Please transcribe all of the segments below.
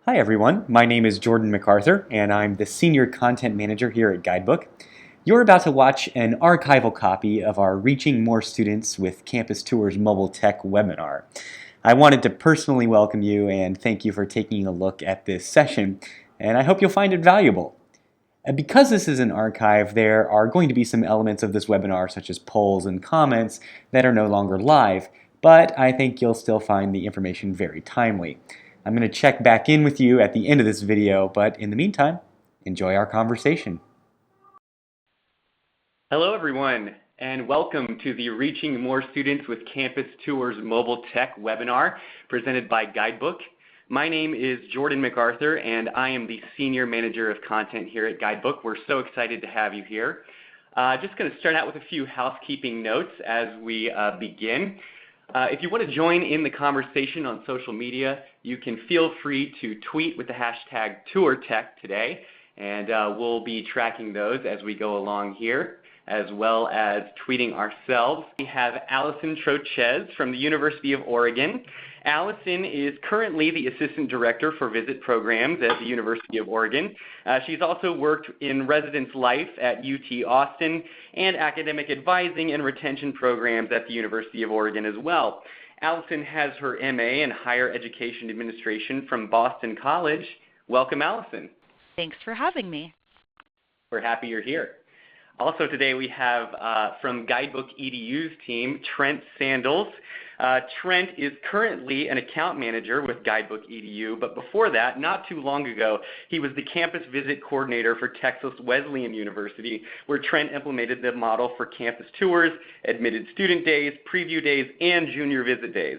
Hi everyone, my name is Jordan MacArthur and I'm the Senior Content Manager here at Guidebook. You're about to watch an archival copy of our Reaching More Students with Campus Tours Mobile Tech webinar. I wanted to personally welcome you and thank you for taking a look at this session, and I hope you'll find it valuable. Because this is an archive, there are going to be some elements of this webinar such as polls and comments that are no longer live, but I think you'll still find the information very timely. I'm going to check back in with you at the end of this video, but in the meantime, enjoy our conversation. Hello everyone, and welcome to the Reaching More Students with Campus Tours Mobile Tech webinar presented by Guidebook. My name is Jordan MacArthur, and I am the Senior Manager of Content here at Guidebook. We're so excited to have you here. Just going to start out with a few housekeeping notes as we begin. If you want to join in the conversation on social media, you can feel free to tweet with the hashtag TourTech today, and we'll be tracking those as we go along here, as well as tweeting ourselves. We have Allyson Trochez from the University of Oregon. Allyson is currently the Assistant Director for Visit Programs at the University of Oregon. She's also worked in residence life at UT Austin and academic advising and retention programs at the University of Oregon as well. Allyson has her MA in Higher Education Administration from Boston College. Welcome, Allyson. Thanks for having me. We're happy you're here. Also today we have from GuidebookEDU's team, Trent Sandles. Trent is currently an account manager with GuidebookEDU, but before that, not too long ago, he was the campus visit coordinator for Texas Wesleyan University, where Trent implemented the model for campus tours, admitted student days, preview days, and junior visit days.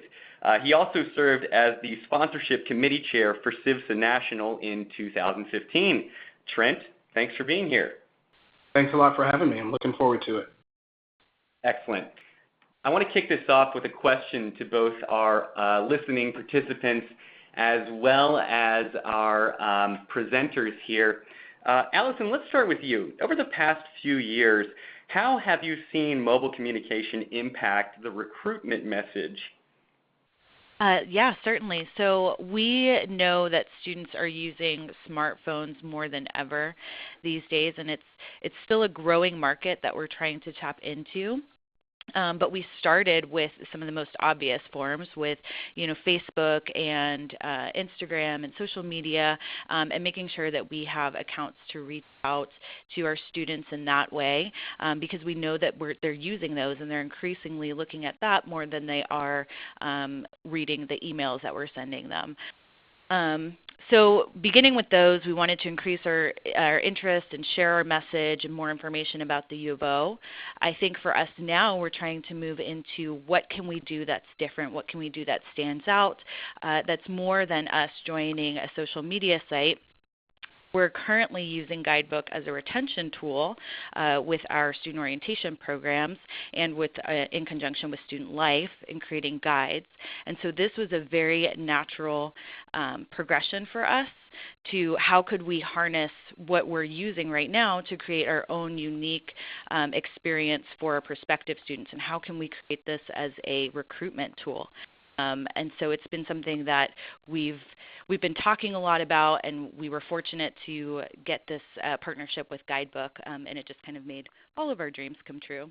He also served as the sponsorship committee chair for CIVSA National in 2015. Trent, thanks for being here. Thanks a lot for having me. I'm looking forward to it. Excellent. I want to kick this off with a question to both our listening participants as well as our presenters here. Allyson, let's start with you. Over the past few years, how have you seen mobile communication impact the recruitment message? Yeah, certainly. So we know that students are using smartphones more than ever these days, and it's still a growing market that we're trying to tap into. But we started with some of the most obvious forms with, Facebook and Instagram and social media, and making sure that we have accounts to reach out to our students in that way, because we know that they're using those and they're increasingly looking at that more than they are reading the emails that we're sending them. So beginning with those, we wanted to increase our interest and share our message and more information about the U of O. I think for us now, we're trying to move into what can we do that's different, what can we do that stands out, that's more than us joining a social media site. We're currently using Guidebook as a retention tool with our student orientation programs and in conjunction with Student Life in creating guides. And so this was a very natural progression for us to how could we harness what we're using right now to create our own unique experience for our prospective students, and how can we create this as a recruitment tool. And so it's been something that we've been talking a lot about, and we were fortunate to get this partnership with Guidebook, and it just kind of made all of our dreams come true.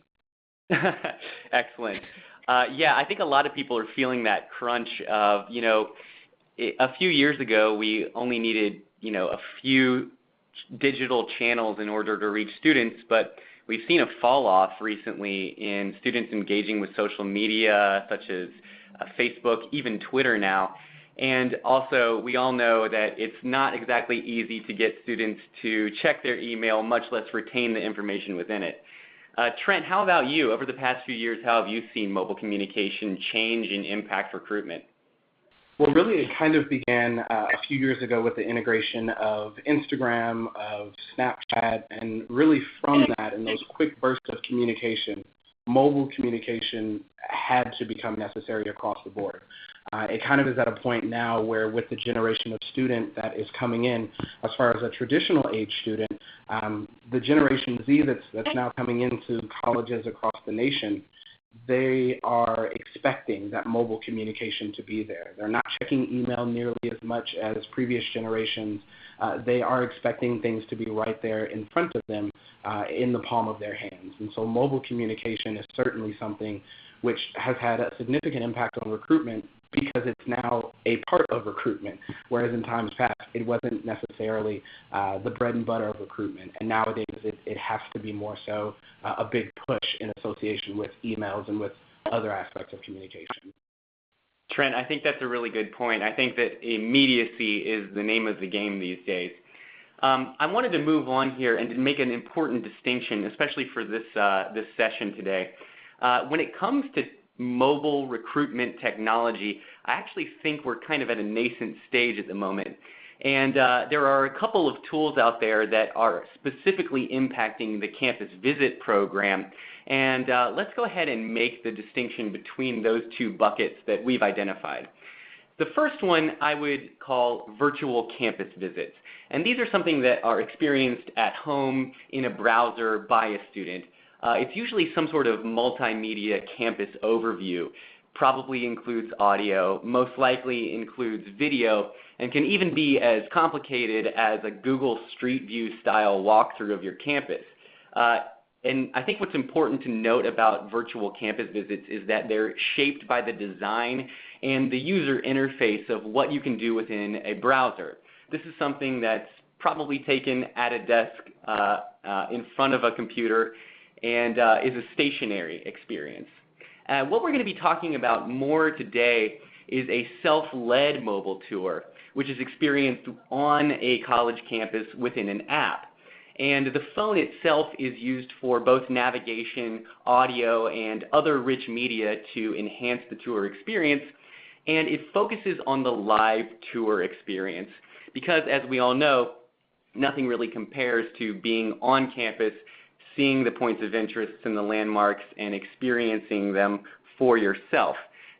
Excellent. Yeah, I think a lot of people are feeling that crunch of, a few years ago we only needed, a few digital channels in order to reach students, but we've seen a fall off recently in students engaging with social media such as Facebook, even Twitter now. And also, we all know that it's not exactly easy to get students to check their email, much less retain the information within it. Trent, how about you? Over the past few years, how have you seen mobile communication change and impact recruitment? Well, really, it kind of began a few years ago with the integration of Instagram, of Snapchat, and really from that and those quick bursts of communication, mobile communication had to become necessary across the board. It kind of is at a point now where with the generation of student that is coming in, as far as a traditional age student, the Generation Z that's now coming into colleges across the nation they are expecting that mobile communication to be there. They're not checking email nearly as much as previous generations. They are expecting things to be right there in front of them in the palm of their hands. And so mobile communication is certainly something which has had a significant impact on recruitment because it's now a part of recruitment, whereas in times past it wasn't necessarily the bread and butter of recruitment. And nowadays it has to be more so a big push in association with emails and with other aspects of communication. Trent, I think that's a really good point. I think that immediacy is the name of the game these days. I wanted to move on here and to make an important distinction, especially for this session today. When it comes to mobile recruitment technology, I actually think we're kind of at a nascent stage at the moment. And there are a couple of tools out there that are specifically impacting the campus visit program. And let's go ahead and make the distinction between those two buckets that we've identified. The first one I would call virtual campus visits. And these are something that are experienced at home in a browser by a student. It's usually some sort of multimedia campus overview. Probably includes audio, most likely includes video, and can even be as complicated as a Google Street View style walkthrough of your campus. And I think what's important to note about virtual campus visits is that they're shaped by the design and the user interface of what you can do within a browser. This is something that's probably taken at a desk in front of a computer and is a stationary experience. What we're going to be talking about more today is a self-led mobile tour, which is experienced on a college campus within an app. And the phone itself is used for both navigation, audio, and other rich media to enhance the tour experience. And it focuses on the live tour experience because, as we all know, nothing really compares to being on campus, seeing the points of interest and the landmarks, and experiencing them for yourself.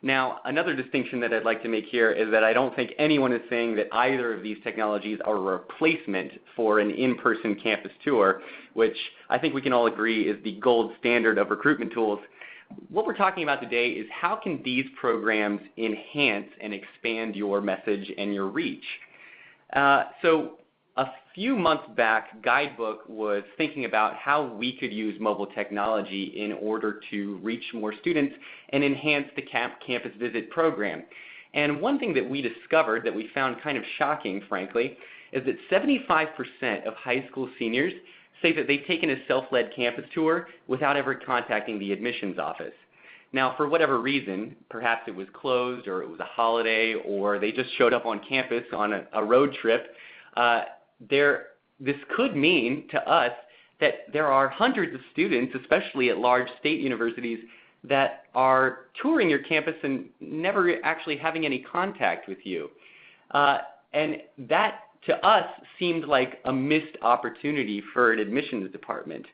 Now, another distinction that I'd like to make here is that I don't think anyone is saying that either of these technologies are a replacement for an in-person campus tour, which I think we can all agree is the gold standard of recruitment tools. What we're talking about today is how can these programs enhance and expand your message and your reach. So a few months back, Guidebook was thinking about how we could use mobile technology in order to reach more students and enhance the campus visit program. And one thing that we discovered that we found kind of shocking, frankly, is that 75% of high school seniors say that they've taken a self-led campus tour without ever contacting the admissions office. Now, for whatever reason, perhaps it was closed or it was a holiday or they just showed up on campus on a road trip, this could mean to us that there are hundreds of students, especially at large state universities, that are touring your campus and never actually having any contact with you. And that, to us, seemed like a missed opportunity for an admissions department.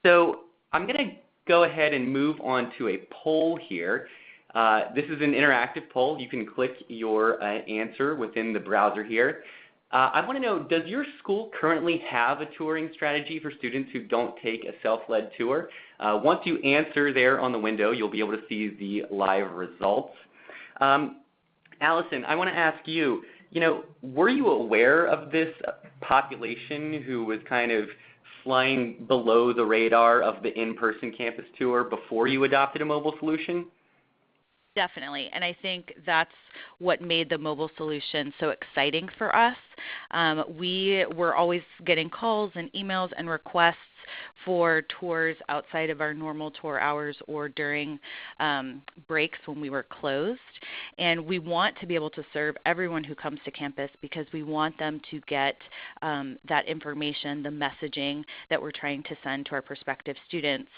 So I'm going to go ahead and move on to a poll here. This is an interactive poll. You can click your answer within the browser here. I want to know, does your school currently have a touring strategy for students who don't take a self-led tour? Once you answer there on the window, you'll be able to see the live results. Allyson, I want to ask you, were you aware of this population who was kind of flying below the radar of the in-person campus tour before you adopted a mobile solution? Definitely, and I think that's what made the mobile solution so exciting for us. We were always getting calls and emails and requests for tours outside of our normal tour hours or during breaks when we were closed. And we want to be able to serve everyone who comes to campus because we want them to get that information, the messaging that we're trying to send to our prospective students.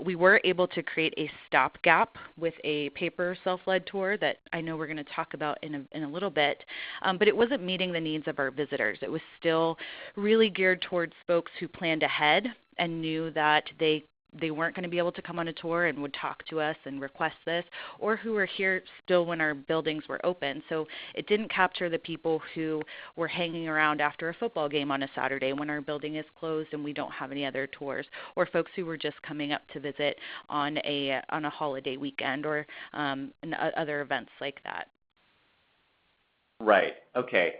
We were able to create a stopgap with a paper self-led tour that I know we're going to talk about in a little bit, but it wasn't meeting the needs of our visitors. It was still really geared towards folks who planned ahead and knew that they they weren't going to be able to come on a tour and would talk to us and request this, or who were here still when our buildings were open. So it didn't capture the people who were hanging around after a football game on a Saturday when our building is closed and we don't have any other tours, or folks who were just coming up to visit on a holiday weekend or other events like that. Right. Okay.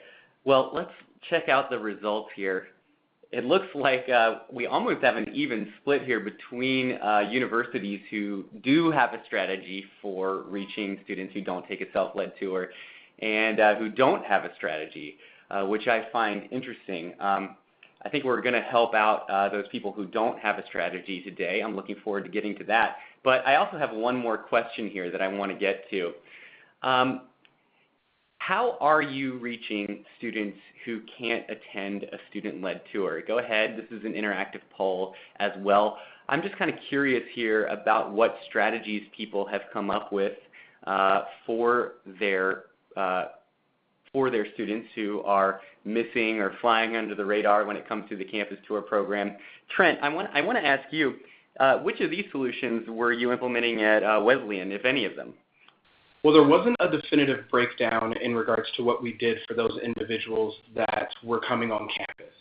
Well, let's check out the results here. It looks like we almost have an even split here between universities who do have a strategy for reaching students who don't take a self-led tour and who don't have a strategy, which I find interesting. I think we're going to help out those people who don't have a strategy today. I'm looking forward to getting to that. But I also have one more question here that I want to get to. How are you reaching students who can't attend a student-led tour? Go ahead. This is an interactive poll as well. I'm just kind of curious here about what strategies people have come up with for their students who are missing or flying under the radar when it comes to the campus tour program. Trent, I want to ask you, which of these solutions were you implementing at Wesleyan, if any of them? Well, there wasn't a definitive breakdown in regards to what we did for those individuals that were coming on campus.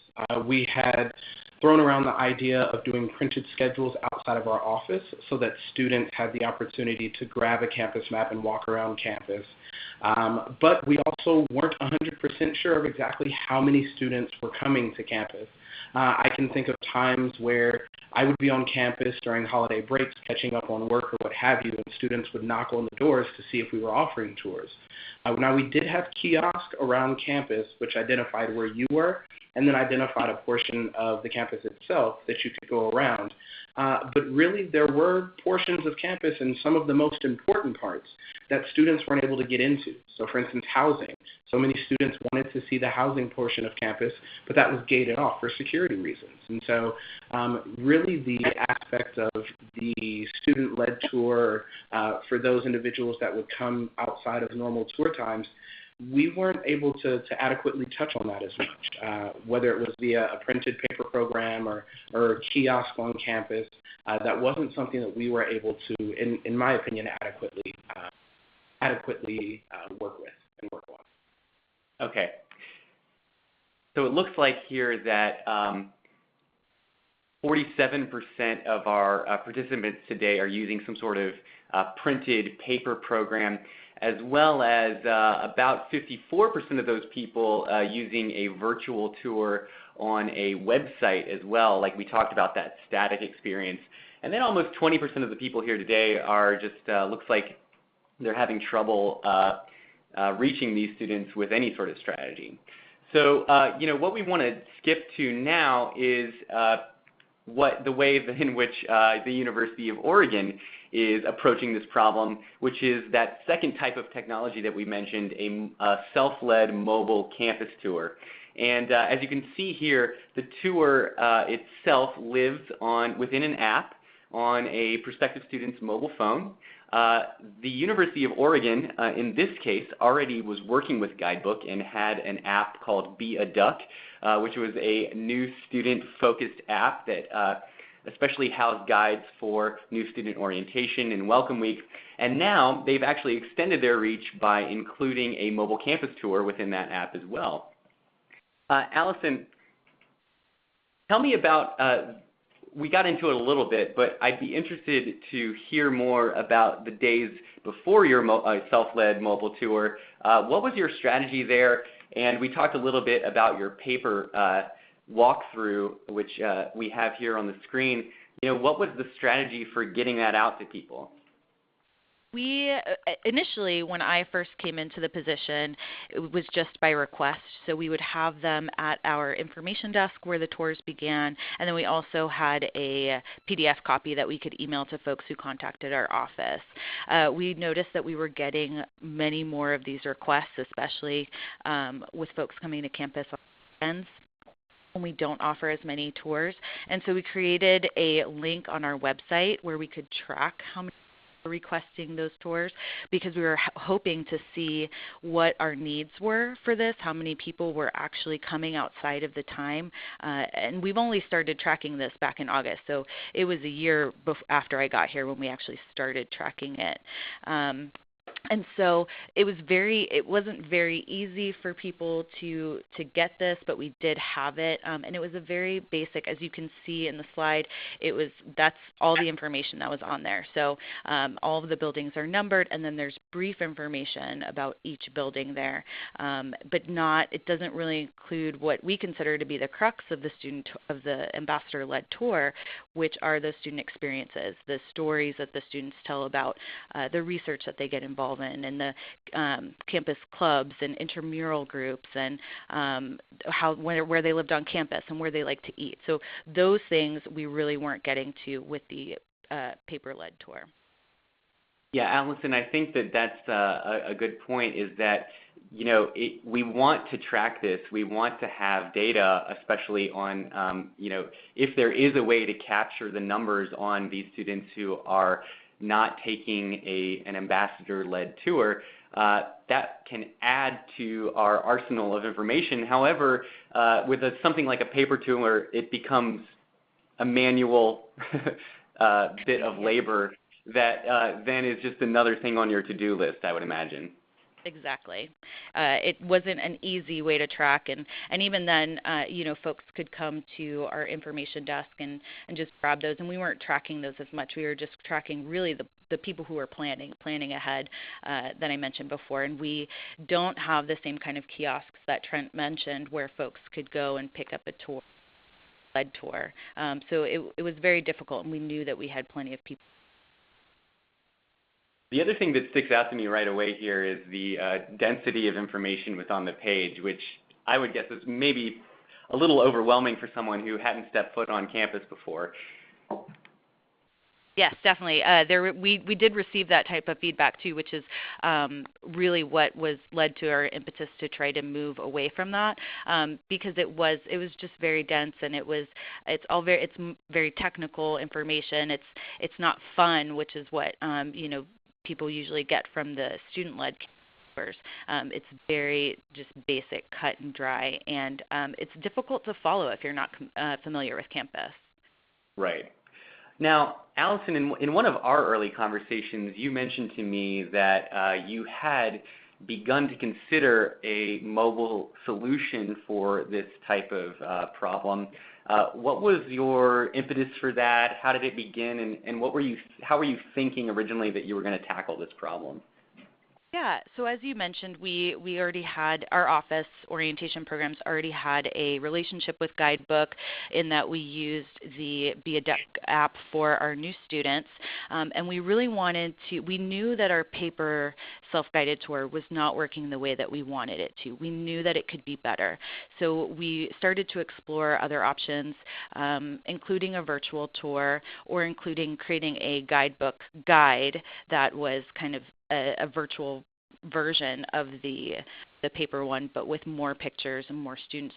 We had thrown around the idea of doing printed schedules outside of our office so that students had the opportunity to grab a campus map and walk around campus. But we also weren't 100% sure of exactly how many students were coming to campus. I can think of times where I would be on campus during holiday breaks catching up on work or what have you, and students would knock on the doors to see if we were offering tours. Now, we did have kiosks around campus which identified where you were and then identified a portion of the campus itself that you could go around. But really, there were portions of campus and some of the most important parts that students weren't able to get into. So, for instance, housing. So many students wanted to see the housing portion of campus, but that was gated off for security reasons. And so really the aspect of the student-led tour for those individuals that would come outside of normal tour times, we weren't able to adequately touch on that as much, whether it was via a printed paper program or a kiosk on campus. That wasn't something that we were able to, in my opinion, adequately work with and work on. Okay. So it looks like here that 47% of our participants today are using some sort of printed paper program, as well as about 54% of those people using a virtual tour on a website as well, like we talked about that static experience. And then almost 20% of the people here today are just, looks like they're having trouble reaching these students with any sort of strategy. So, what we want to skip to now is the way in which the University of Oregon is approaching this problem, which is that second type of technology that we mentioned, a self-led mobile campus tour. And as you can see here, the tour itself lives within an app on a prospective student's mobile phone. The University of Oregon, in this case, already was working with Guidebook and had an app called Be a Duck, which was a new student-focused app that especially housed guides for new student orientation and Welcome Week. And now they've actually extended their reach by including a mobile campus tour within that app as well. Allyson, tell me about we got into it a little bit, but I'd be interested to hear more about the days before your self-led mobile tour. What was your strategy there? And we talked a little bit about your paper walkthrough, which we have here on the screen. What was the strategy for getting that out to people? We initially, when I first came into the position, it was just by request. So we would have them at our information desk where the tours began, and then we also had a PDF copy that we could email to folks who contacted our office. We noticed that we were getting many more of these requests, especially with folks coming to campus on weekends. We don't offer as many tours, and so we created a link on our website where we could track how many requesting those tours because we were hoping to see what our needs were for this, how many people were actually coming outside of the time. And we've only started tracking this back in August, so it was a year after I got here when we actually started tracking it. And so it wasn't very easy for people to get this, but we did have it. And it was a very basic, as you can see in the slide, that's all the information that was on there. So all of the buildings are numbered, and then there's brief information about each building there. But it doesn't really include what we consider to be the crux of the ambassador-led tour, which are the student experiences, the stories that the students tell about the research that they get involved in, and the campus clubs and intramural groups, and where they lived on campus and where they like to eat. So those things we really weren't getting to with the paper-led tour. Yeah, Allison, I think that's a good point, is that we want to track this. We want to have data, especially on, if there is a way to capture the numbers on these students who are not taking an ambassador-led tour, that can add to our arsenal of information. However, with something like a paper tour, it becomes a manual bit of labor that then is just another thing on your to-do list, I would imagine. Exactly. It wasn't an easy way to track, and even then, folks could come to our information desk and just grab those, and we weren't tracking those as much. We were just tracking really the people who were planning ahead that I mentioned before, and we don't have the same kind of kiosks that Trent mentioned where folks could go and pick up a led tour. So it was very difficult, and we knew that we had plenty of people. The other thing that sticks out to me right away here is the density of information within on the page, which I would guess is maybe a little overwhelming for someone who hadn't stepped foot on campus before. Yes, definitely. We did receive that type of feedback too, which is really what led to our impetus to try to move away from that, because it was just very dense, and it's very technical information. It's not fun, which is what people usually get from the student-led tours. It's very just basic, cut and dry, and it's difficult to follow if you're not familiar with campus. Right. Now, Allison, in one of our early conversations, you mentioned to me that you had begun to consider a mobile solution for this type of problem. What was your impetus for that? How did it begin, and how were you thinking originally that you were going to tackle this problem? Yeah, so as you mentioned, we already had, our office orientation programs already had a relationship with Guidebook in that we used the GuidebookEDU app for our new students, and we really we knew that our paper self-guided tour was not working the way that we wanted it to. We knew that it could be better. So we started to explore other options, including a virtual tour, or including creating a Guidebook guide that was kind of a virtual version of the paper one, but with more pictures and more students.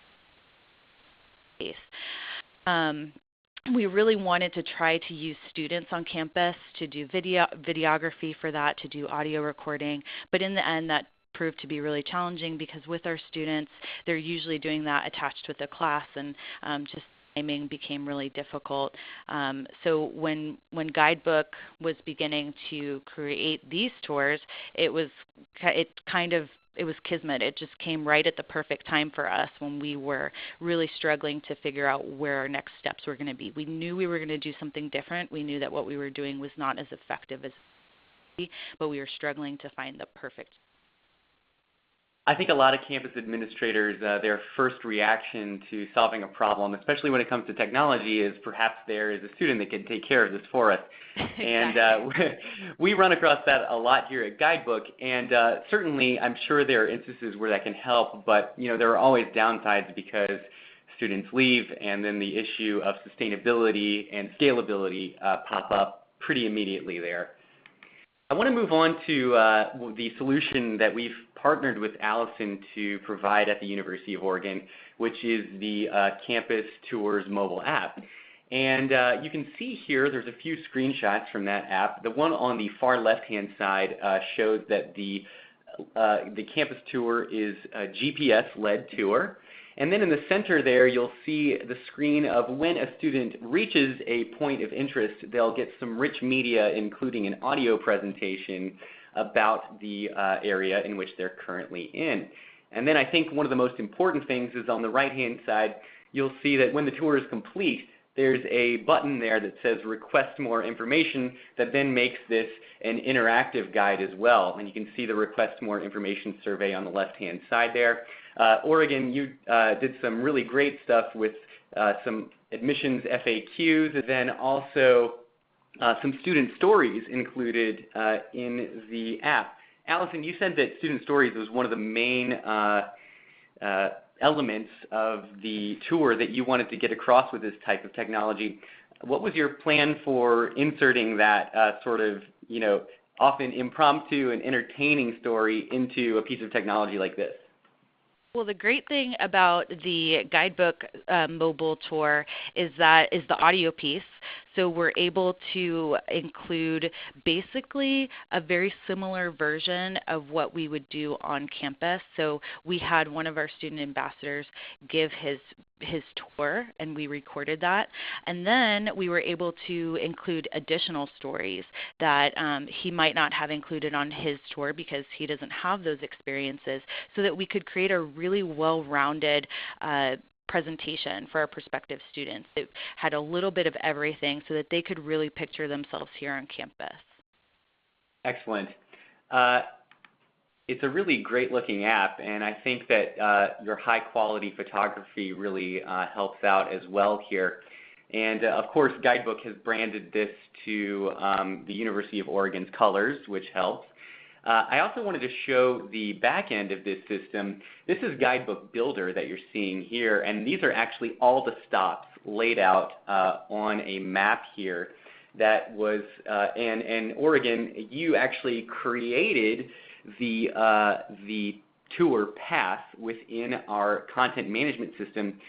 We really wanted to try to use students on campus to do videography for that, to do audio recording, but in the end that proved to be really challenging because with our students, they're usually doing that attached with a class, and just timing became really difficult. So when Guidebook was beginning to create these tours, it was kismet. It just came right at the perfect time for us when we were really struggling to figure out where our next steps were going to be. We knew we were going to do something different. We knew that what we were doing was not as effective as but we were struggling to find the perfect. I think a lot of campus administrators, their first reaction to solving a problem, especially when it comes to technology, is perhaps there is a student that can take care of this for us. Exactly. And we run across that a lot here at Guidebook, and certainly I'm sure there are instances where that can help, but there are always downsides because students leave, and then the issue of sustainability and scalability pop up pretty immediately there. I want to move on to the solution that we've partnered with Allyson to provide at the University of Oregon, which is the Campus Tours mobile app. And you can see here there's a few screenshots from that app. The one on the far left-hand side shows that the campus tour is a GPS-led tour. And then in the center there, you'll see the screen of when a student reaches a point of interest, they'll get some rich media, including an audio presentation about the area in which they're currently in. And then I think one of the most important things is on the right-hand side, you'll see that when the tour is complete, there's a button there that says request more information that then makes this an interactive guide as well. And you can see the request more information survey on the left-hand side there. Oregon, you did some really great stuff with some admissions FAQs, and then also some student stories included in the app. Allyson, you said that student stories was one of the main elements of the tour that you wanted to get across with this type of technology. What was your plan for inserting that sort of, often impromptu and entertaining story into a piece of technology like this? Well, the great thing about the Guidebook mobile tour is the audio piece. So we're able to include basically a very similar version of what we would do on campus. So we had one of our student ambassadors give his tour, and we recorded that. And then we were able to include additional stories that he might not have included on his tour because he doesn't have those experiences, so that we could create a really well-rounded presentation for our prospective students. It had a little bit of everything so that they could really picture themselves here on campus. Excellent. It's a really great looking app, and I think that your high quality photography really helps out as well here. And of course, Guidebook has branded this to the University of Oregon's colors, which helps. I also wanted to show the back end of this system. This is Guidebook Builder that you're seeing here, and these are actually all the stops laid out on a map here. That was, and Oregon, you actually created the tour path within our content management system,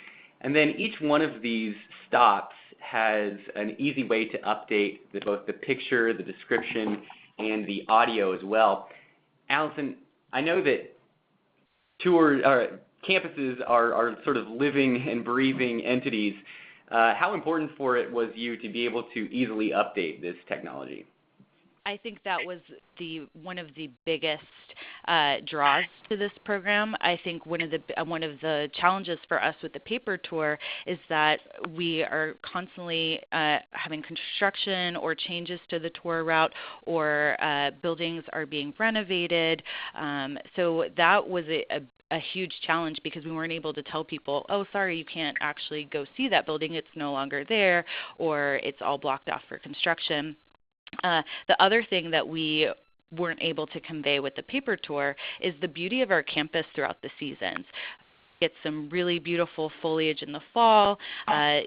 and then each one of these stops has an easy way to update both the picture, the description, and the audio as well. Allyson, I know that campuses are sort of living and breathing entities. How important for it was you to be able to easily update this technology? I think that was one of the biggest draws to this program. I think one of the challenges for us with the paper tour is that we are constantly having construction or changes to the tour route, or buildings are being renovated. So that was a huge challenge because we weren't able to tell people, oh, sorry, you can't actually go see that building. It's no longer there, or it's all blocked off for construction. The other thing that we weren't able to convey with the paper tour is the beauty of our campus throughout the seasons. Get some really beautiful foliage in the fall, and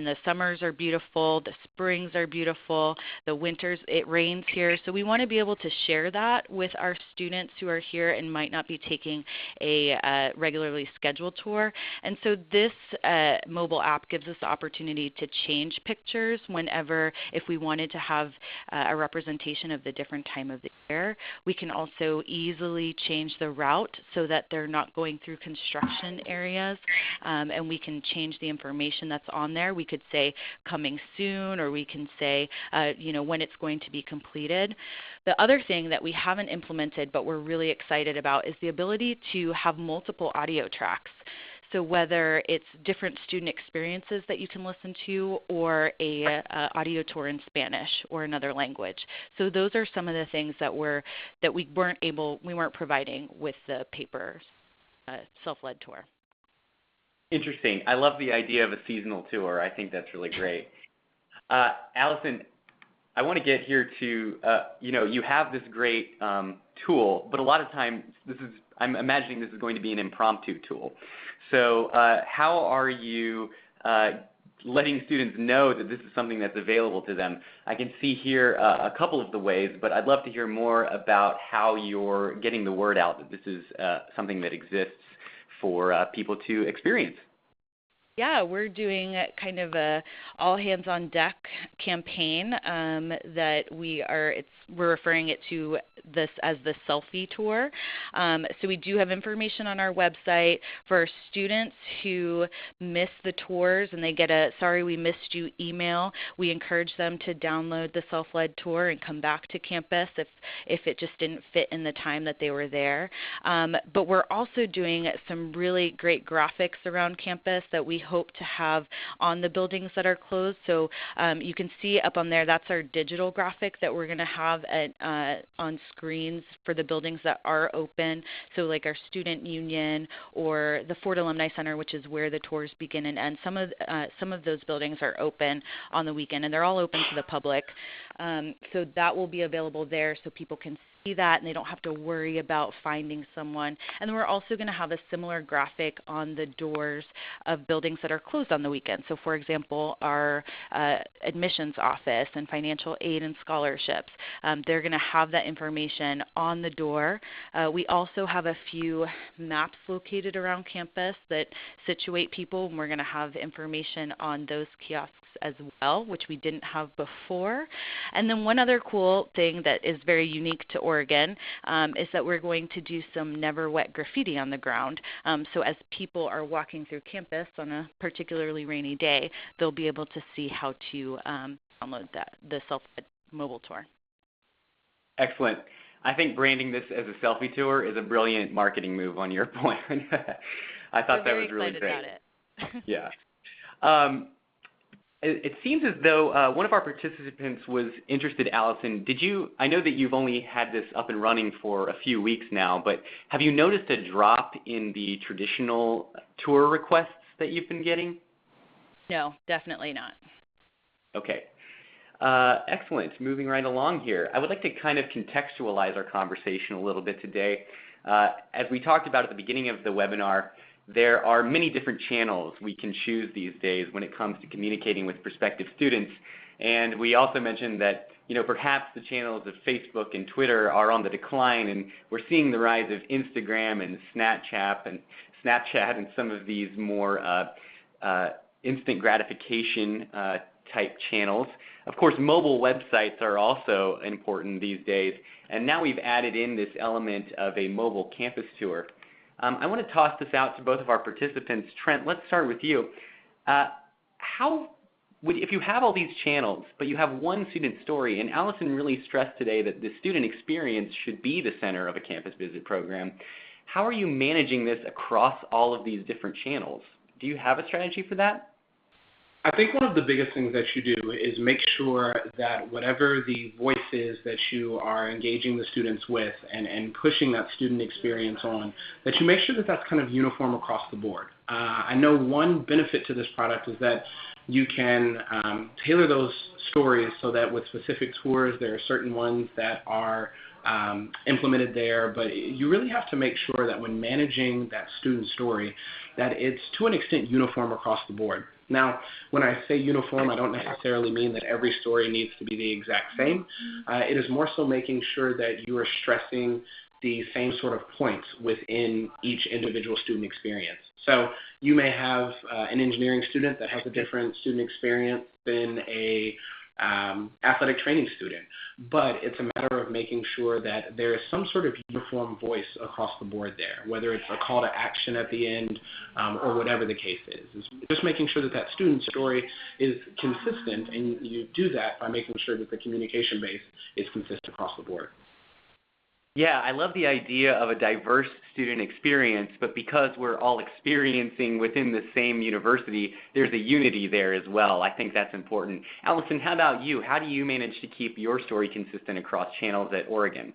the summers are beautiful, the springs are beautiful, the winters, it rains here. So we want to be able to share that with our students who are here and might not be taking a regularly scheduled tour. And so this mobile app gives us the opportunity to change pictures whenever, if we wanted to have a representation of the different time of the year. We can also easily change the route so that they're not going through construction areas, and we can change the information that's on there. We could say coming soon, or we can say when it's going to be completed. The other thing that we haven't implemented but we're really excited about is the ability to have multiple audio tracks. So whether it's different student experiences that you can listen to, or a audio tour in Spanish or another language. So those are some of the things that we weren't providing with the paper self-led tour. Interesting. I love the idea of a seasonal tour. I think that's really great. Allyson, I want to get here to, you have this great tool, but a lot of times I'm imagining this is going to be an impromptu tool. So how are you letting students know that this is something that's available to them? I can see here a couple of the ways, but I'd love to hear more about how you're getting the word out that this is something that exists for people to experience. Yeah, we're doing kind of a all hands on deck campaign that we're referring it to this as the selfie tour. So we do have information on our website for students who miss the tours and they get a "sorry we missed you" email. We encourage them to download the self-led tour and come back to campus if it just didn't fit in the time that they were there. But we're also doing some really great graphics around campus that we hope to have on the buildings that are closed. So you can see up on there, that's our digital graphic that we're going to have on screens for the buildings that are open. So like our student union or the Ford Alumni Center, which is where the tours begin and end. Some of those buildings are open on the weekend, and they're all open to the public. So that will be available there so people can see that and they don't have to worry about finding someone. And then we're also going to have a similar graphic on the doors of buildings that are closed on the weekend. So for example, our admissions office and financial aid and scholarships, they're going to have that information on the door. We also have a few maps located around campus that situate people, and we're going to have information on those kiosks as well, which we didn't have before. And then one other cool thing that is very unique to Oregon is that we're going to do some never wet graffiti on the ground. So as people are walking through campus on a particularly rainy day, they'll be able to see how to download the self-led mobile tour. Excellent. I think branding this as a selfie tour is a brilliant marketing move on your point. I thought that was really great. We're very excited about it. Yeah. It seems as though one of our participants was interested, Allison. I know that you've only had this up and running for a few weeks now, but have you noticed a drop in the traditional tour requests that you've been getting? No, definitely not. Okay. Excellent. Moving right along here. I would like to kind of contextualize our conversation a little bit today. As we talked about at the beginning of the webinar, there are many different channels we can choose these days when it comes to communicating with prospective students. And we also mentioned that perhaps the channels of Facebook and Twitter are on the decline, and we're seeing the rise of Instagram and Snapchat and some of these more instant gratification type channels. Of course, mobile websites are also important these days, and now we've added in this element of a mobile campus tour. I want to toss this out to both of our participants. Trent, let's start with you. If you have all these channels, but you have one student story, and Allison really stressed today that the student experience should be the center of a campus visit program, how are you managing this across all of these different channels? Do you have a strategy for that? I think one of the biggest things that you do is make sure that whatever the voice is that you are engaging the students with and pushing that student experience on, that you make sure that that's kind of uniform across the board. I know one benefit to this product is that you can tailor those stories so that with specific tours, there are certain ones that are implemented there, but you really have to make sure that when managing that student story, that it's to an extent uniform across the board. Now, when I say uniform, I don't necessarily mean that every story needs to be the exact same. It is more so making sure that you are stressing the same sort of points within each individual student experience. So you may have an engineering student that has a different student experience than a athletic training student, but it's a matter of making sure that there is some sort of uniform voice across the board there, whether it's a call to action at the end or whatever the case is. Just making sure that that student story is consistent, and you do that by making sure that the communication base is consistent across the board. Yeah, I love the idea of a diverse student experience, but because we're all experiencing within the same university, there's a unity there as well. I think that's important. Allison, how about you? How do you manage to keep your story consistent across channels at Oregon?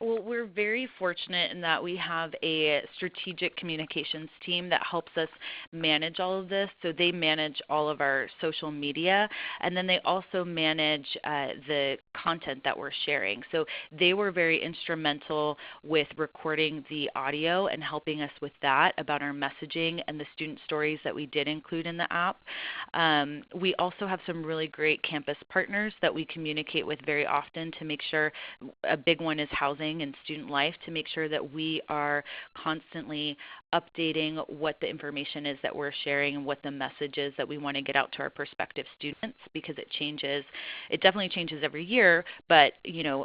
Well, we're very fortunate in that we have a strategic communications team that helps us manage all of this. So they manage all of our social media, and then they also manage the content that we're sharing. So they were very instrumental with recording the audio and helping us with that about our messaging and the student stories that we did include in the app. We also have some really great campus partners that we communicate with very often to make sure. A big one is housing happening in student life to make sure that we are constantly updating what the information is that we're sharing and what the message is that we want to get out to our prospective students, because it changes. It definitely changes every year, but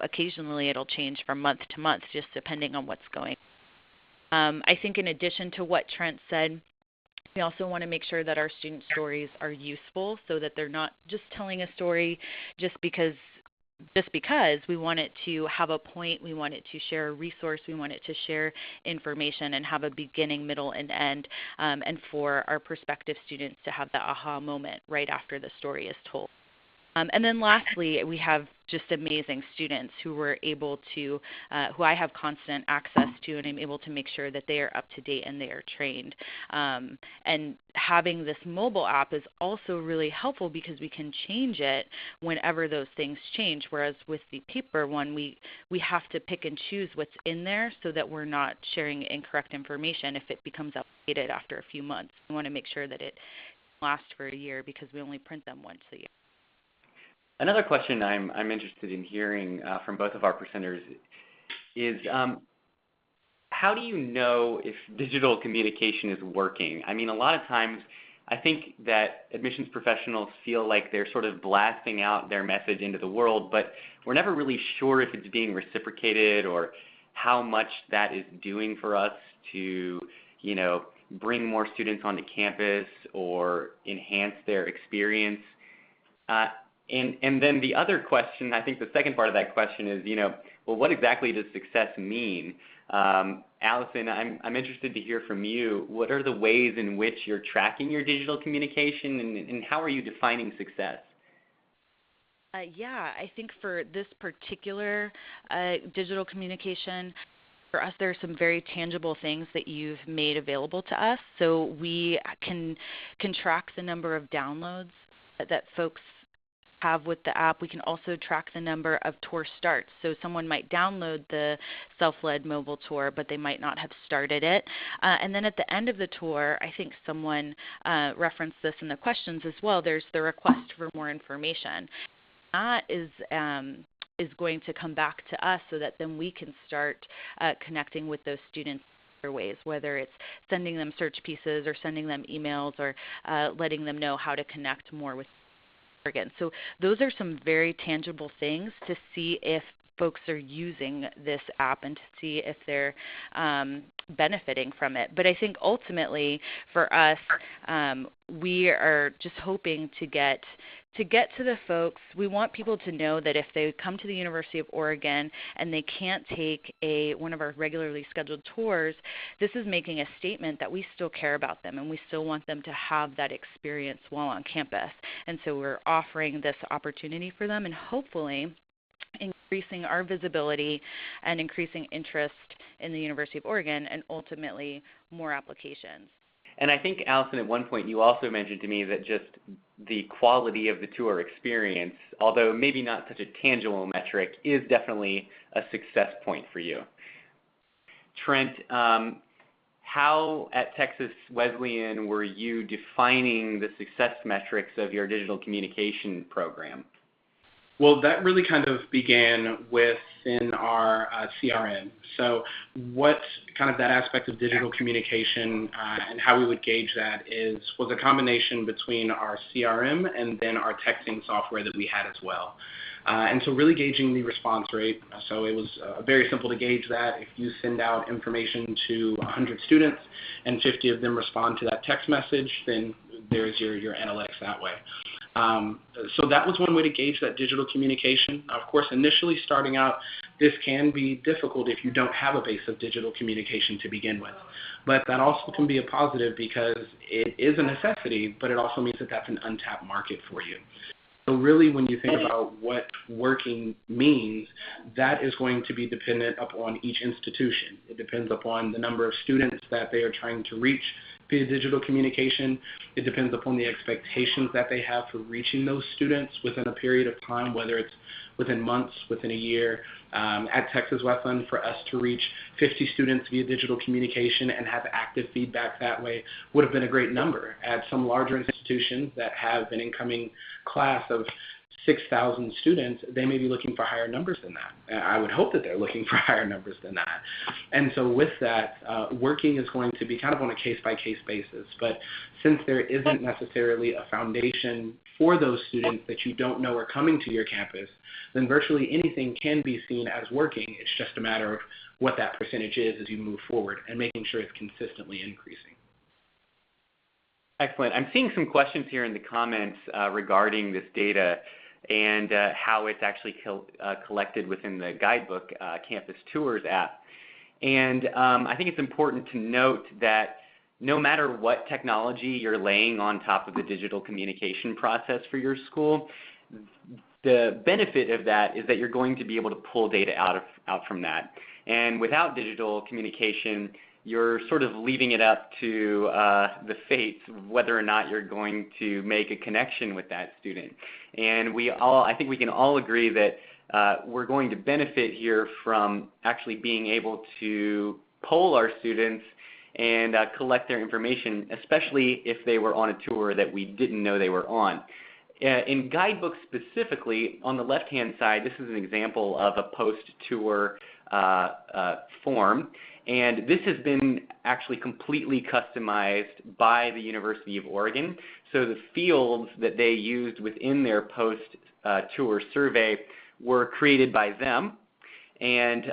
occasionally it'll change from month to month just depending on what's going on. I think in addition to what Trent said, we also want to make sure that our student stories are useful so that they're not just telling a story just because we want it to have a point, we want it to share a resource, we want it to share information and have a beginning, middle, and end, and for our prospective students to have the aha moment right after the story is told. And then lastly, we have just amazing students who we're able to, who I have constant access to, and I'm able to make sure that they are up to date and they are trained. And having this mobile app is also really helpful because we can change it whenever those things change, whereas with the paper one, we have to pick and choose what's in there so that we're not sharing incorrect information if it becomes outdated after a few months. We want to make sure that it lasts for a year because we only print them once a year. Another question I'm interested in hearing from both of our presenters is how do you know if digital communication is working? I mean, a lot of times I think that admissions professionals feel like they're sort of blasting out their message into the world, but we're never really sure if it's being reciprocated or how much that is doing for us to, bring more students onto campus or enhance their experience. And then the other question, I think the second part of that question is, well, what exactly does success mean? Allyson, I'm interested to hear from you. What are the ways in which you're tracking your digital communication, and how are you defining success? Yeah, I think for this particular digital communication, for us, there are some very tangible things that you've made available to us. So we can track the number of downloads that folks have with the app. We can also track the number of tour starts. So someone might download the self-led mobile tour, but they might not have started it. And then at the end of the tour, I think someone referenced this in the questions as well, there's the request for more information. That is going to come back to us so that then we can start connecting with those students in other ways, whether it's sending them search pieces or sending them emails or letting them know how to connect more with Oregon. So those are some very tangible things to see if folks are using this app and to see if they're benefiting from it. But I think ultimately for us, we are just hoping to get to the folks. We want people to know that if they come to the University of Oregon and they can't take one of our regularly scheduled tours, this is making a statement that we still care about them and we still want them to have that experience while on campus. And so we're offering this opportunity for them and hopefully increasing our visibility and increasing interest in the University of Oregon and ultimately more applications. And I think, Allyson, at one point you also mentioned to me that just the quality of the tour experience, although maybe not such a tangible metric, is definitely a success point for you. Trent, how at Texas Wesleyan were you defining the success metrics of your digital communication program? Well, that really kind of began within our CRM. So what kind of that aspect of digital communication and how we would gauge that was a combination between our CRM and then our texting software that we had as well. And so really gauging the response rate. So it was very simple to gauge that. If you send out information to 100 students and 50 of them respond to that text message, then there's your analytics that way. So that was one way to gauge that digital communication. Of course, initially starting out, this can be difficult if you don't have a base of digital communication to begin with. But that also can be a positive because it is a necessity, but it also means that that's an untapped market for you. So really, when you think about what working means, that is going to be dependent upon each institution. It depends upon the number of students that they are trying to reach via digital communication. It depends upon the expectations that they have for reaching those students within a period of time, whether it's within months, within a year. At Texas Wesleyan, for us to reach 50 students via digital communication and have active feedback that way would have been a great number. At some larger institutions that have an incoming class of 6,000 students, they may be looking for higher numbers than that. I would hope that they're looking for higher numbers than that. And so with that, working is going to be kind of on a case-by-case basis. But since there isn't necessarily a foundation for those students that you don't know are coming to your campus, then virtually anything can be seen as working. It's just a matter of what that percentage is as you move forward and making sure it's consistently increasing. Excellent. I'm seeing some questions here in the comments regarding this data and how it's actually collected within the Guidebook Campus Tours app. And I think it's important to note that no matter what technology you're laying on top of the digital communication process for your school, the benefit of that is that you're going to be able to pull data out from that. And without digital communication, you're sort of leaving it up to the fates whether or not you're going to make a connection with that student. And I think we can all agree that we're going to benefit here from actually being able to poll our students and collect their information, especially if they were on a tour that we didn't know they were on. In Guidebook specifically, on the left-hand side, this is an example of a post-tour form. And this has been actually completely customized by the University of Oregon. So the fields that they used within their post-tour survey were created by them. And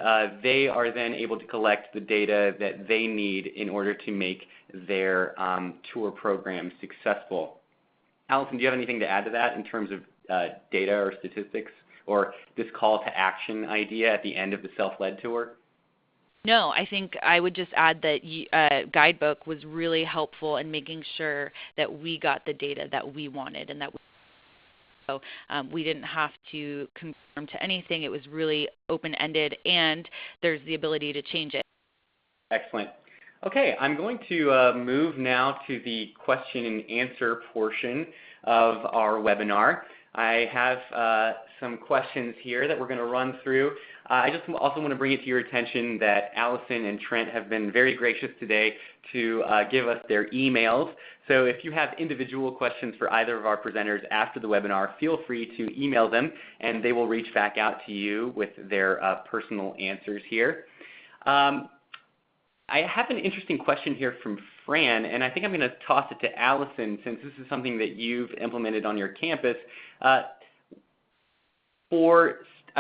they are then able to collect the data that they need in order to make their tour program successful. Allyson, do you have anything to add to that in terms of data or statistics or this call to action idea at the end of the self-led tour? No, I think I would just add that Guidebook was really helpful in making sure that we got the data that we wanted and that we didn't have to conform to anything. It was really open-ended, and there's the ability to change it. Excellent. Okay, I'm going to move now to the question and answer portion of our webinar. I have some questions here that we're going to run through. I just also want to bring it to your attention that Allyson and Trent have been very gracious today to give us their emails. So if you have individual questions for either of our presenters after the webinar, feel free to email them, and they will reach back out to you with their personal answers here. I have an interesting question here from Fran, and I think I'm going to toss it to Allyson since this is something that you've implemented on your campus. I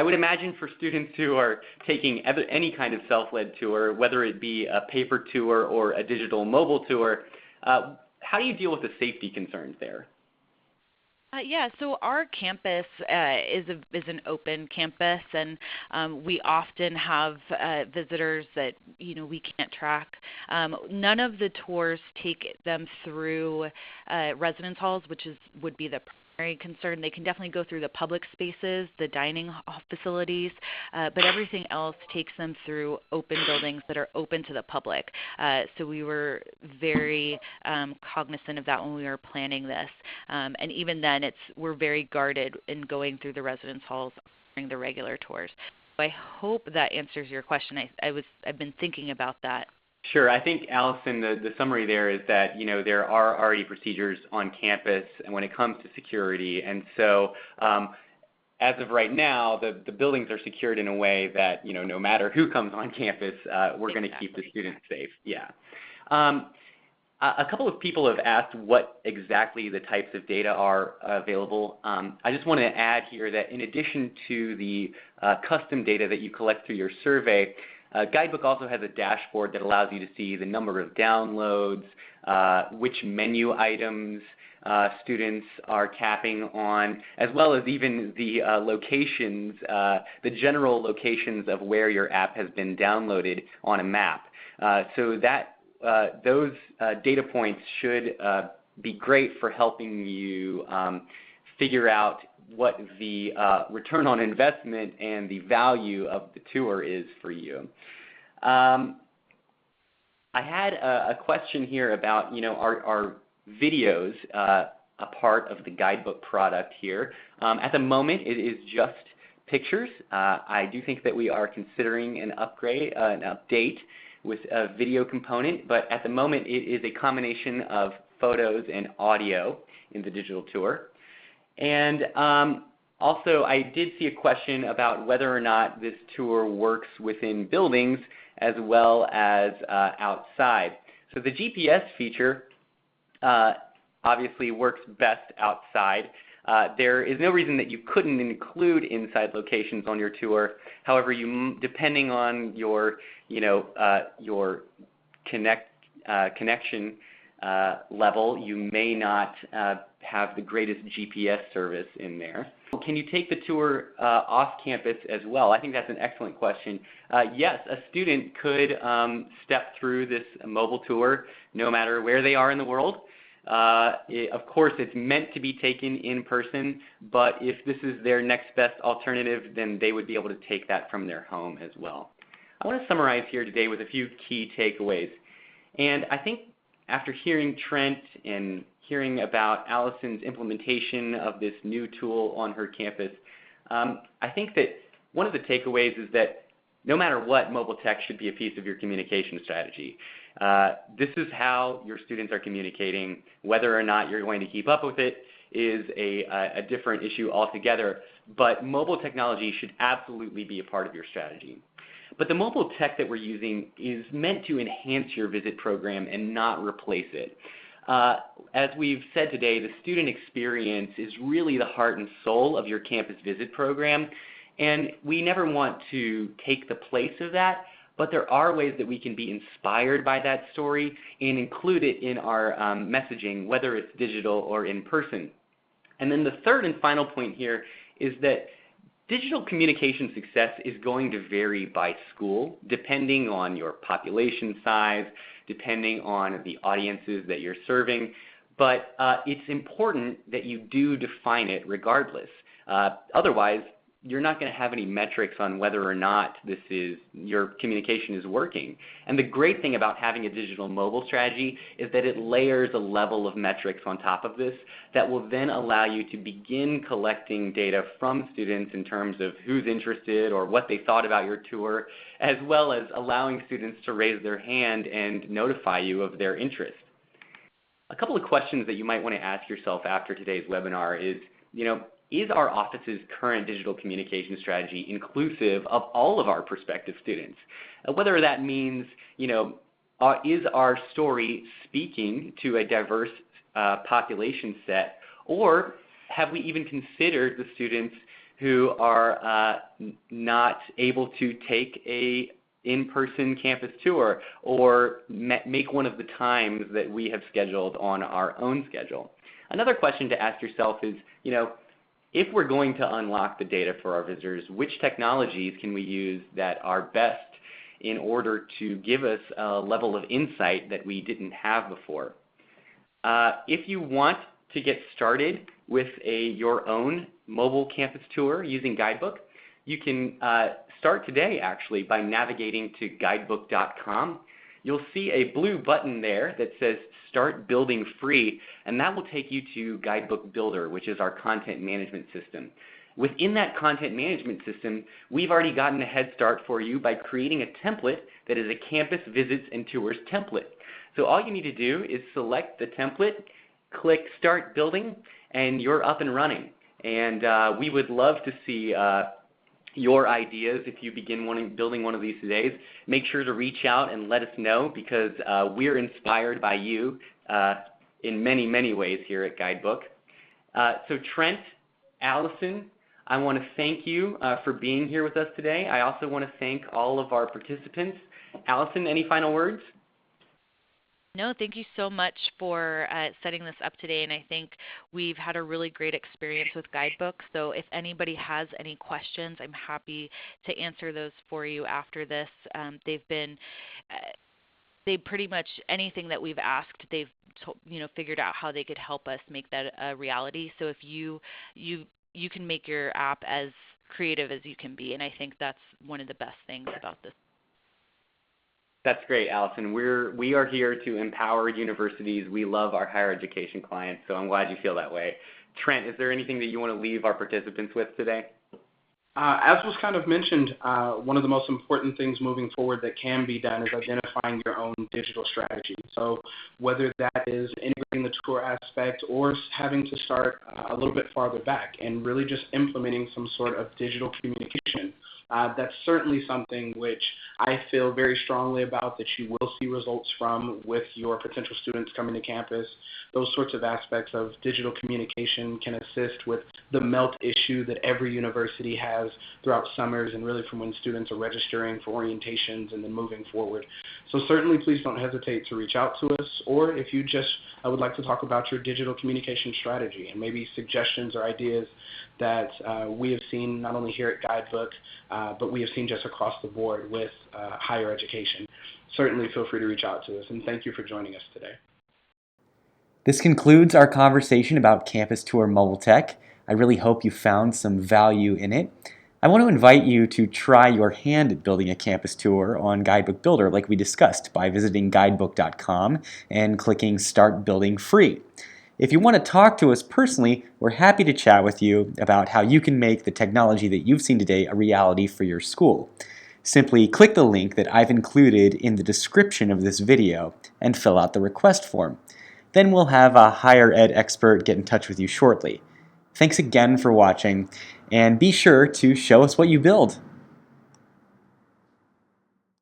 would imagine for students who are taking any kind of self-led tour, whether it be a paper tour or a digital mobile tour, how do you deal with the safety concerns there? Yeah, so our campus is an open campus, and we often have visitors that we can't track. None of the tours take them through residence halls, which would be the primary concern. They can definitely go through the public spaces, the dining facilities, but everything else takes them through open buildings that are open to the public. So we were very cognizant of that when we were planning this. And even then, we're very guarded in going through the residence halls during the regular tours. So I hope that answers your question. I've been thinking about that. Sure. I think, Allyson, the summary there is that, there are already procedures on campus and when it comes to security. And so as of right now, the buildings are secured in a way that, no matter who comes on campus, we're going to keep the students safe. Yeah. A couple of people have asked what exactly the types of data are available. I just want to add here that in addition to the custom data that you collect through your survey, Guidebook also has a dashboard that allows you to see the number of downloads, which menu items students are tapping on, as well as even the locations, the general locations of where your app has been downloaded on a map. So that those data points should be great for helping you figure out what the return on investment and the value of the tour is for you. I had a question here about, our videos a part of the Guidebook product here. At the moment, it is just pictures. I do think that we are considering an update with a video component, but at the moment, it is a combination of photos and audio in the digital tour. And Also, I did see a question about whether or not this tour works within buildings as well as outside. So the GPS feature obviously works best outside. There is no reason that you couldn't include inside locations on your tour. However, depending on your, your connection level, you may not have the greatest GPS service in there. Can you take the tour off campus as well? I think that's an excellent question. Yes, a student could step through this mobile tour no matter where they are in the world. Of course, it's meant to be taken in person, but if this is their next best alternative, then they would be able to take that from their home as well. I want to summarize here today with a few key takeaways. And I think after hearing Trent and hearing about Allyson's implementation of this new tool on her campus, I think that one of the takeaways is that no matter what, mobile tech should be a piece of your communication strategy. This is how your students are communicating. Whether or not you're going to keep up with it is a different issue altogether, but mobile technology should absolutely be a part of your strategy. But the mobile tech that we're using is meant to enhance your visit program and not replace it. As we've said today, the student experience is really the heart and soul of your campus visit program, and we never want to take the place of that, but there are ways that we can be inspired by that story and include it in our messaging, whether it's digital or in person. And then the third and final point here is that digital communication success is going to vary by school, depending on your population size, depending on the audiences that you're serving, but it's important that you do define it regardless. Otherwise, you're not going to have any metrics on whether or not your communication is working. And the great thing about having a digital mobile strategy is that it layers a level of metrics on top of this that will then allow you to begin collecting data from students in terms of who's interested or what they thought about your tour, as well as allowing students to raise their hand and notify you of their interest. A couple of questions that you might want to ask yourself after today's webinar is, is our office's current digital communication strategy inclusive of all of our prospective students? Whether that means, is our story speaking to a diverse population set, or have we even considered the students who are not able to take a in-person campus tour or make one of the times that we have scheduled on our own schedule? Another question to ask yourself is, if we're going to unlock the data for our visitors, which technologies can we use that are best in order to give us a level of insight that we didn't have before? If you want to get started with your own mobile campus tour using Guidebook, you can start today actually by navigating to guidebook.com. You'll see a blue button there that says Start Building Free, and that will take you to Guidebook Builder, which is our content management system. Within that content management system, we've already gotten a head start for you by creating a template that is a campus visits and tours template. So all you need to do is select the template, click Start Building, and you're up and running. And we would love to see your ideas if you begin building one of these today. Make sure to reach out and let us know, because we're inspired by you in many, many ways here at Guidebook. So Trent, Allyson, I want to thank you for being here with us today. I also want to thank all of our participants. Allyson, any final words? No, thank you so much for setting this up today, and I think we've had a really great experience with Guidebook. So if anybody has any questions, I'm happy to answer those for you after this. They pretty much, anything that we've asked, they've figured out how they could help us make that a reality. So if you can make your app as creative as you can be, and I think that's one of the best things about this. That's great, Allyson. We are here to empower universities. We love our higher education clients, so I'm glad you feel that way. Trent, is there anything that you want to leave our participants with today? As was kind of mentioned, one of the most important things moving forward that can be done is identifying your own digital strategy. So whether that is integrating the tour aspect or having to start a little bit farther back and really just implementing some sort of digital communication. That's certainly something which I feel very strongly about that you will see results from with your potential students coming to campus. Those sorts of aspects of digital communication can assist with the melt issue that every university has throughout summers and really from when students are registering for orientations and then moving forward. So certainly please don't hesitate to reach out to us, or if you just would like to talk about your digital communication strategy and maybe suggestions or ideas that we have seen not only here at Guidebook, but we have seen just across the board with higher education. Certainly feel free to reach out to us, and thank you for joining us today. This concludes our conversation about Campus Tour Mobile Tech. I really hope you found some value in it. I want to invite you to try your hand at building a campus tour on Guidebook Builder like we discussed by visiting guidebook.com and clicking Start Building Free. If you want to talk to us personally, we're happy to chat with you about how you can make the technology that you've seen today a reality for your school. Simply click the link that I've included in the description of this video and fill out the request form. Then we'll have a higher ed expert get in touch with you shortly. Thanks again for watching, and be sure to show us what you build.